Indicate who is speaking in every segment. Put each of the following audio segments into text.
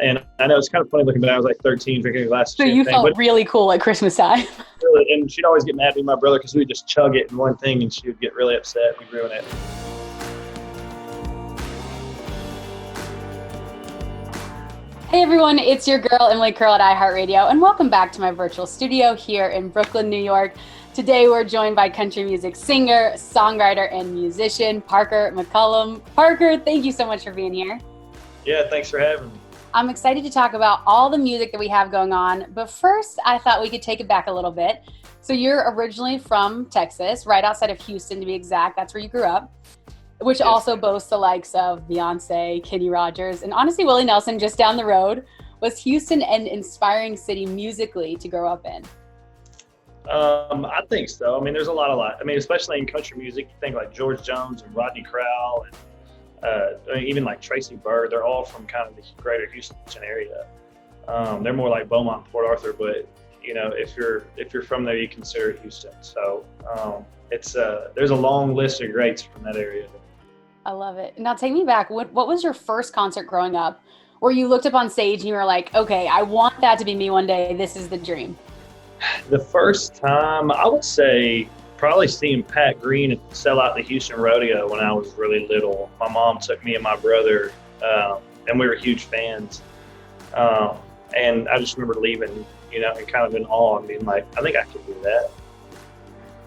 Speaker 1: And I know it's kind of funny looking back. I was like 13, drinking a glass of
Speaker 2: So
Speaker 1: champagne.
Speaker 2: you felt really cool at Christmas time.
Speaker 1: Really, and she'd always get mad at me, my brother, because we would just chug it in one thing, and she would get really upset. We'd ruin it.
Speaker 2: Hey everyone, it's your girl Emily Curl at iHeartRadio, and welcome back to my virtual studio here in Brooklyn, New York. Today we're joined by country music singer, songwriter, and musician Parker McCollum. Parker, thank you so much for being here.
Speaker 1: Yeah, thanks for having me.
Speaker 2: I'm excited to talk about all the music that we have going on, but first I thought we could take it back a little bit. So you're originally from Texas, right outside of Houston to be exact. That's where you grew up, which also boasts the likes of Beyonce, Kenny Rogers, and honestly Willie Nelson just down the road. Was Houston an inspiring city musically to grow up in?
Speaker 1: I think so. I mean, there's a lot. I mean, especially in country music, you think like George Jones and Rodney Crowell, and I mean, even like Tracy Byrd. They're all from kind of the greater Houston area. They're more like Beaumont, Port Arthur, but you know, if you're from there, you consider it Houston. So it's there's a long list of greats from that area.
Speaker 2: I love it. Now take me back. What was your first concert growing up where you looked up on stage and you were like, okay, I want that to be me one day. This is the dream.
Speaker 1: The first time, I would say probably seeing Pat Green sell out the Houston Rodeo when I was really little. My mom took me and my brother, and we were huge fans. And I just remember leaving, you know, and kind of in awe and being like, I think I could do that.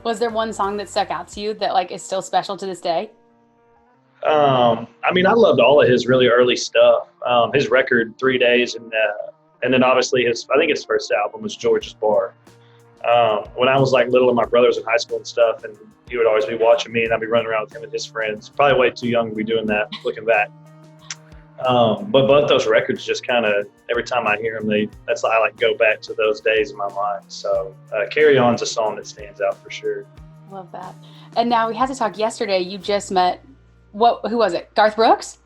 Speaker 2: Was there one song that stuck out to you that like is still special to this day?
Speaker 1: I mean, I loved all of his really early stuff. His record, 3 Days, and then obviously I think his first album was George's Bar. When I was like little and my brother was in high school and stuff, and he would always be watching me and I'd be running around with him and his friends. Probably way too young to be doing that looking back. But both those records just kind of, every time I hear them, I like go back to those days in my mind. So Carry On's a song that stands out for sure.
Speaker 2: Love that. And now we had to talk yesterday. You just met, who was it? Garth Brooks?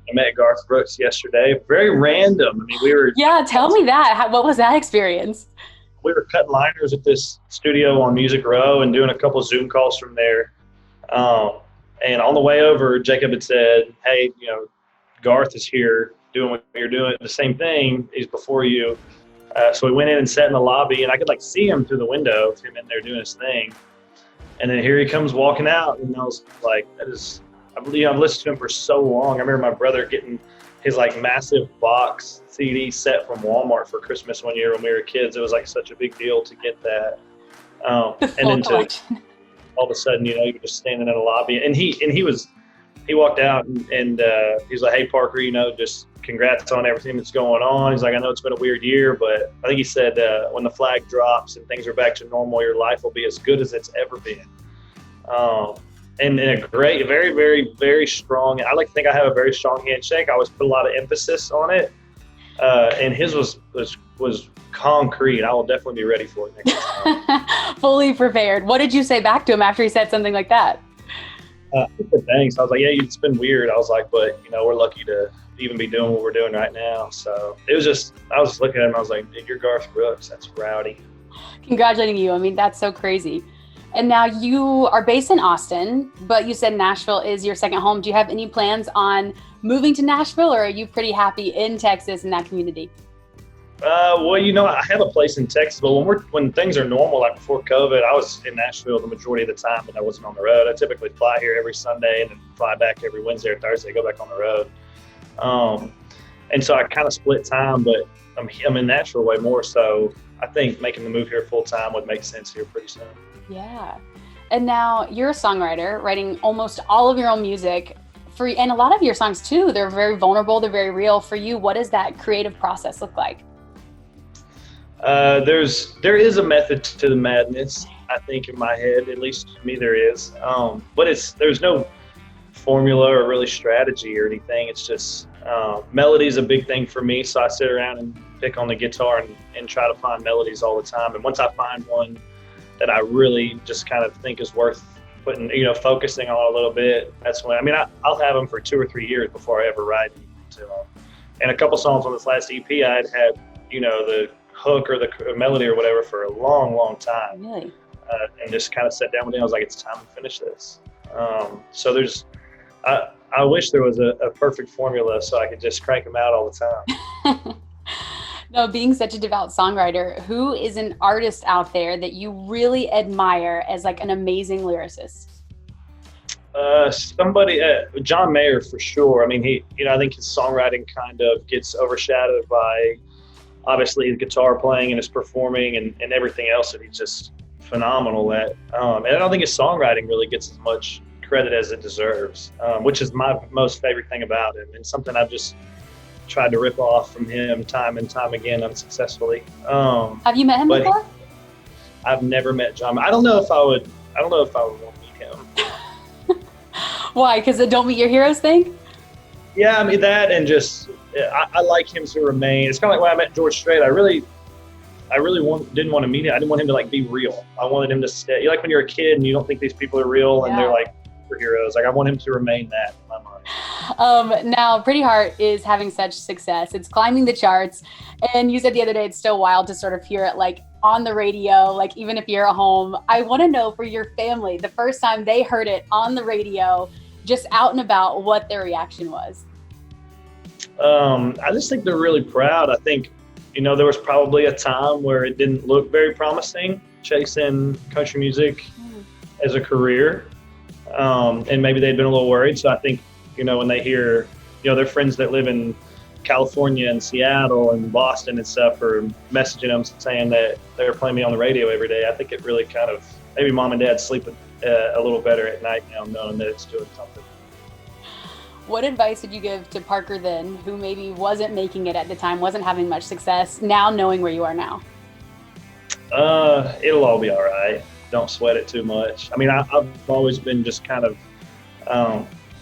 Speaker 1: I met Garth Brooks yesterday. Very random. I mean, we were.
Speaker 2: Yeah, tell me that. What was that experience?
Speaker 1: We were cutting liners at this studio on Music Row and doing a couple Zoom calls from there. And on the way over, Jacob had said, hey, you know, Garth is here doing what you're doing. The same thing. He's before you. So we went in and sat in the lobby, and I could like see him through the window of him in there doing his thing. And then here he comes walking out, and I was like, I believe I've listened to him for so long. I remember my brother getting his like massive box CD set from Walmart for Christmas one year when we were kids. It was like such a big deal to get that. And then all of a sudden, you know, you were just standing in a lobby, and he walked out and he's like, hey Parker, you know, just congrats on everything that's going on. He's like, I know it's been a weird year, but I think he said when the flag drops and things are back to normal, your life will be as good as it's ever been. And a great, very, very, very strong. I like to think I have a very strong handshake. I always put a lot of emphasis on it, and his was concrete. I will definitely be ready for it next time.
Speaker 2: Fully prepared. What did you say back to him after he said something like that?
Speaker 1: Thanks. I was like, yeah, it's been weird. I was like, but you know, we're lucky to even be doing what we're doing right now. So it was just, I was looking at him. I was like, dude, you're Garth Brooks. That's rowdy.
Speaker 2: Congratulating you. I mean, that's so crazy. And now you are based in Austin, but you said Nashville is your second home. Do you have any plans on moving to Nashville, or are you pretty happy in Texas in that community?
Speaker 1: Well, you know, I have a place in Texas, but when things are normal, like before COVID, I was in Nashville the majority of the time, and I wasn't on the road. I typically fly here every Sunday and then fly back every Wednesday or Thursday, go back on the road. And so I kind of split time, but I'm in Nashville way more, so I think making the move here full time would make sense here pretty soon.
Speaker 2: Yeah. And now you're a songwriter, writing almost all of your own music and a lot of your songs too. They're very vulnerable. They're very real. For you, what does that creative process look like? There
Speaker 1: is a method to the madness, I think, in my head. At least to me there is. But there's no formula or really strategy or anything. It's just melody is a big thing for me. So I sit around and pick on the guitar and try to find melodies all the time. And once I find one that I really just kind of think is worth putting, you know, focusing on a little bit, that's when, I mean, I'll have them for 2 or 3 years before I ever write to them. And a couple songs on this last EP, I'd had, you know, the hook or the melody or whatever for a long, long time.
Speaker 2: Really?
Speaker 1: And just kind of sat down with him. I was like, it's time to finish this. So I wish there was a perfect formula so I could just crank them out all the time.
Speaker 2: No, being such a devout songwriter, who is an artist out there that you really admire as like an amazing lyricist?
Speaker 1: Somebody, John Mayer for sure. I mean, I think his songwriting kind of gets overshadowed by obviously his guitar playing and his performing and everything else that he's just phenomenal at. And I don't think his songwriting really gets as much credit as it deserves, which is my most favorite thing about him, and something I've just tried to rip off from him time and time again unsuccessfully.
Speaker 2: Have you met him before?
Speaker 1: I've never met John. I don't know if I would want to meet him.
Speaker 2: Why? Because the don't meet your heroes thing?
Speaker 1: Yeah, I mean that, and just I like him to remain. It's kind of like when I met George Strait. I really didn't want to meet him. I didn't want him to like be real. I wanted him to stay. Like when you're a kid and you don't think these people are real, and they're like superheroes. Like I want him to remain that in my mind.
Speaker 2: Now, Pretty Heart is having such success. It's climbing the charts, and you said the other day it's still wild to sort of hear it like on the radio, like even if you're at home. I want to know for your family, the first time they heard it on the radio, just out and about, what their reaction was.
Speaker 1: I just think they're really proud. I think, there was probably a time where it didn't look very promising, chasing country music as a career. And maybe they'd been a little worried. So I think, when they hear, their friends that live in California and Seattle and Boston and stuff are messaging them saying that they're playing me on the radio every day, I think it really kind of, maybe mom and dad sleep a little better at night now, knowing that it's doing something.
Speaker 2: What advice would you give to Parker then, who maybe wasn't making it at the time, wasn't having much success, now knowing where you are now?
Speaker 1: It'll all be all right. Don't sweat it too much. I mean, I've always been just kind of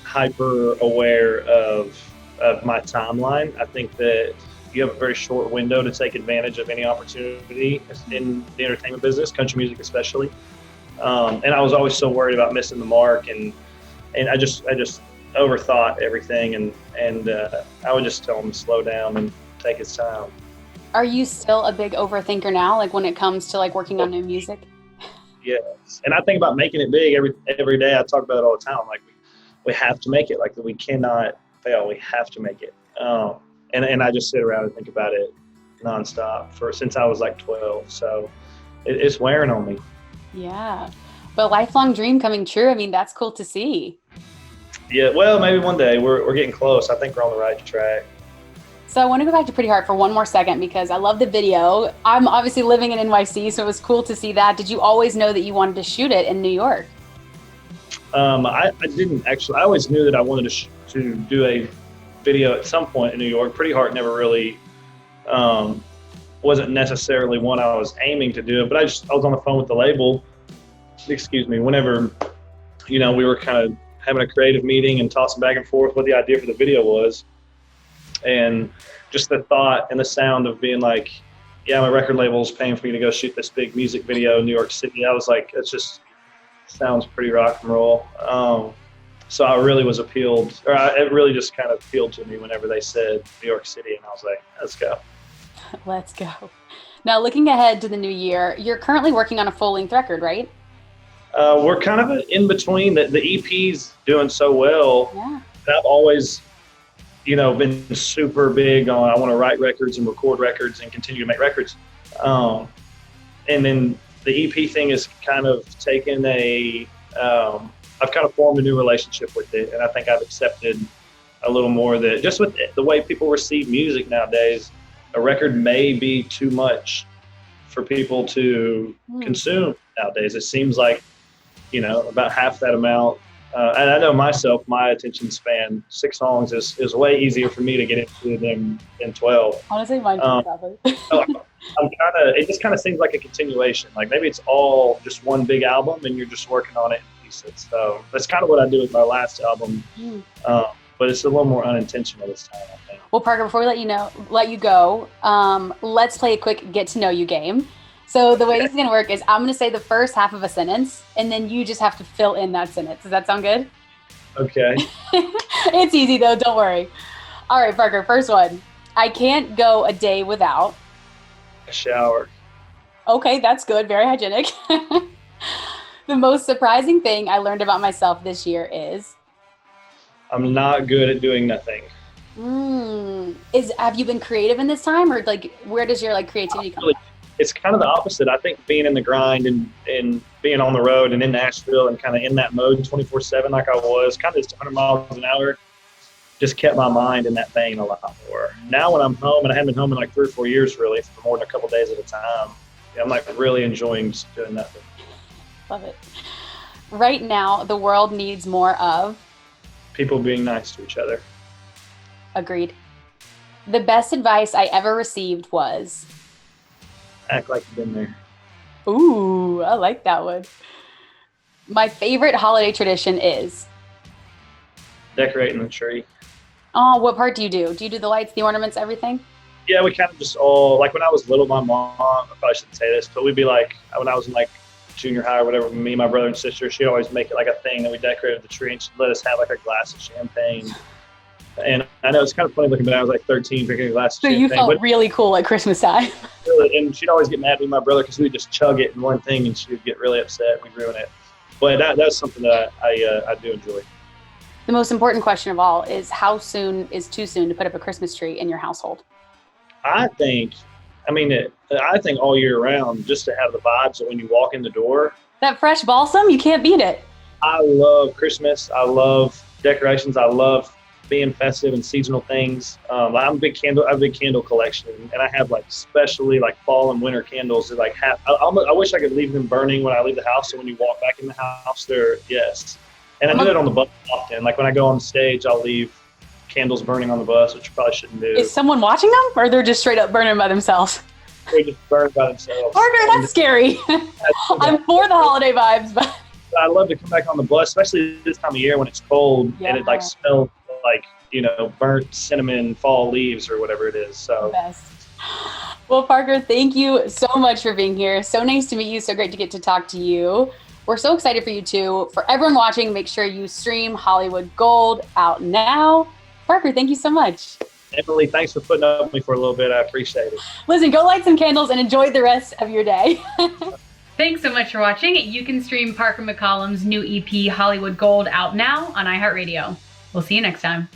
Speaker 1: hyper aware of my timeline. I think that you have a very short window to take advantage of any opportunity in the entertainment business, country music especially. And I was always so worried about missing the mark, and I just overthought everything, and I would just tell him to slow down and take his time.
Speaker 2: Are you still a big overthinker now, like when it comes to like working on new music?
Speaker 1: Yes, and I think about making it big every day. I talk about it all the time. Like we have to make it. Like we cannot fail. We have to make it. And I just sit around and think about it nonstop since I was like 12. So it's wearing on me.
Speaker 2: Yeah, but lifelong dream coming true. I mean, that's cool to see.
Speaker 1: Yeah, well, maybe one day. We're getting close. I think we're on the right track.
Speaker 2: So I want to go back to Pretty Heart for one more second because I love the video. I'm obviously living in NYC, so it was cool to see that. Did you always know that you wanted to shoot it in New York?
Speaker 1: I didn't actually. I always knew that I wanted to do a video at some point in New York. Pretty Heart never really wasn't necessarily one I was aiming to do it, but I was on the phone with the label. Excuse me. Whenever we were kind of having a creative meeting and tossing back and forth what the idea for the video was. And just the thought and the sound of being like, yeah, my record label's paying for me to go shoot this big music video in New York City. I was like, it just sounds pretty rock and roll. So I really was appealed, or it really just kind of appealed to me whenever they said New York City, and I was like, let's go.
Speaker 2: Let's go. Now, looking ahead to the new year, you're currently working on a full-length record, right?
Speaker 1: We're kind of in between. The EP's doing so well.
Speaker 2: Yeah.
Speaker 1: I've always, been super big on I want to write records and record records and continue to make records. And then the EP thing is kind of taken I've kind of formed a new relationship with it, and I think I've accepted a little more that just with the way people receive music nowadays, a record may be too much for people to consume nowadays. It seems like, about half that amount. And I know myself, my attention span, 6 songs is way easier for me to get into than 12.
Speaker 2: Honestly, mine too, probably.
Speaker 1: It just kind of seems like a continuation. Like maybe it's all just one big album and you're just working on it in pieces. So that's kind of what I do with my last album. But it's a little more unintentional this time, I think.
Speaker 2: Well, Parker, before we let you go, let's play a quick get to know you game. So the way this is going to work is I'm going to say the first half of a sentence, and then you just have to fill in that sentence. Does that sound good?
Speaker 1: Okay.
Speaker 2: It's easy, though. Don't worry. All right, Parker, first one. I can't go a day without
Speaker 1: a shower.
Speaker 2: Okay, that's good. Very hygienic. The most surprising thing I learned about myself this year is
Speaker 1: I'm not good at doing nothing.
Speaker 2: Have you been creative in this time, or like where does your like creativity come from?
Speaker 1: It's kind of the opposite. I think being in the grind and being on the road and in Nashville and kind of in that mode 24/7 like I was, kind of just 100 miles an hour, just kept my mind in that vein a lot more. Now when I'm home, and I haven't been home in like 3 or 4 years really, for more than a couple days at a time, I'm like really enjoying just doing nothing.
Speaker 2: Love it. Right now, the world needs more of
Speaker 1: people being nice to each other.
Speaker 2: Agreed. The best advice I ever received was
Speaker 1: act like you've been there.
Speaker 2: Ooh, I like that one. My favorite holiday tradition is
Speaker 1: decorating the tree.
Speaker 2: Oh, what part do you do? Do you do the lights, the ornaments, everything?
Speaker 1: Yeah, we kind of just all, like when I was little, my mom, I probably shouldn't say this, but we'd be like, when I was in like junior high or whatever, me, my brother and sister, she'd always make it like a thing that we decorated the tree, and she'd let us have like a glass of champagne. And I know it's kind of funny looking back, I was like 13 drinking a glass of champagne. So
Speaker 2: you felt really cool at Christmas time.
Speaker 1: And she'd always get mad at me and my brother because we'd just chug it in one thing and she'd get really upset and we'd ruin it. But that's something that I do enjoy.
Speaker 2: The most important question of all is how soon is too soon to put up a Christmas tree in your household? I think all year round, just to have the vibes of when you walk in the door. That fresh balsam, you can't beat it. I love Christmas. I love decorations. I love being festive and seasonal things. I have a big candle collection, and I have like especially like fall and winter candles that like I wish I could leave them burning when I leave the house, so when you walk back in the house, they're yes. And I do that on the bus often. Like when I go on stage, I'll leave candles burning on the bus, which you probably shouldn't do. Is someone watching them, or they're just straight up burning by themselves? They just burn by themselves. Parker, that's scary. I'm for the holiday vibes, but I love to come back on the bus, especially this time of year when it's cold and it like smells like, burnt cinnamon fall leaves or whatever it is. So best. Well, Parker, thank you so much for being here. So nice to meet you. So great to get to talk to you. We're so excited for you too. For everyone watching, make sure you stream Hollywood Gold out now. Parker, thank you so much. Emily, thanks for putting up with me for a little bit. I appreciate it. Listen, go light some candles and enjoy the rest of your day. Thanks so much for watching. You can stream Parker McCollum's new EP, Hollywood Gold, out now on iHeartRadio. We'll see you next time.